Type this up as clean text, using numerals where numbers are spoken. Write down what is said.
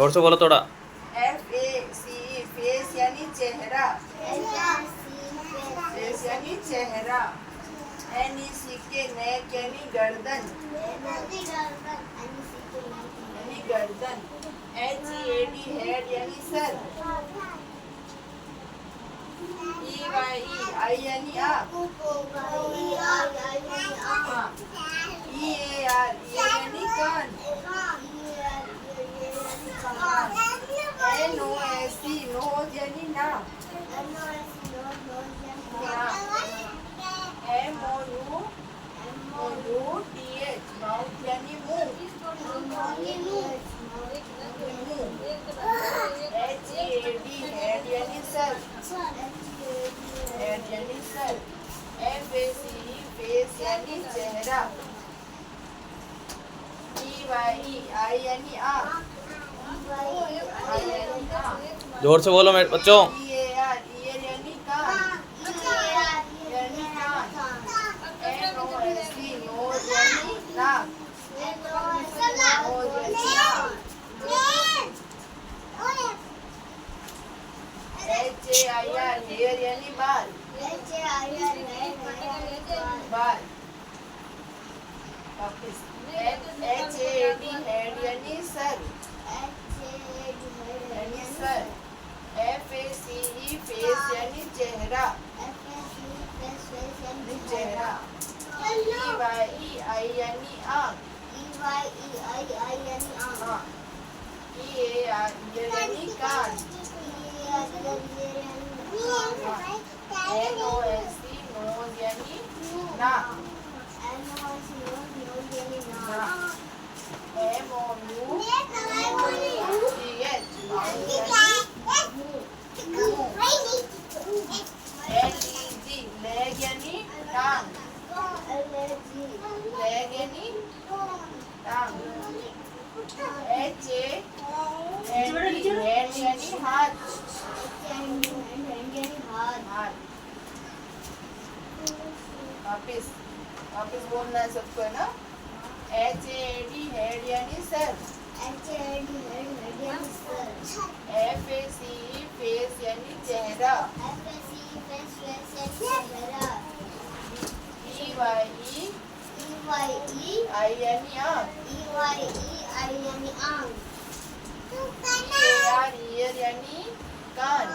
जोर से बोलो थोड़ा। FACE फेस यानी चेहरा, फेस यानी चेहरा। NECK नेक यानी गर्दन, यानी गर्दन। HEAD हेड यानी सर। EYE आई यानी आँख। EAR यानी कान। NOSE नोज यानी नाक। MOUTH माउथ यानी मुंह। HEAD हेड यानी सर, हेड यानी सर। FACE फेस यानी चेहरा। EYE आई यानी आँख, आई यानी आँख। जोर से बोलो मेरे बच्चों। EAR ईयर यानी कान, यानी कान। NOSE नोज यानी नाक, नोज यानी नाक। HAIR हेयर यानी बाल, बाल। वापस HAD हेड यानी सर, यानी सर। FACE फेस यानी चेहरा, चेहरा। EYE आई यानी आँख, आँख। EAR ईयर यानी कान, NOSE नोज यानी नाक, नाक। MOUTH माउथ यानी मुंह। LEG लेग यानी टांग, लेग यानी टांग। HAND हैंड यानी हाथ, हाथ। वापिस वापिस बोलना है सबको, है ना। HAD हेड यानी सर, FACE फेस यानी चेहरा। EYE आई यानी आँख, EAR ईयर यानी कान,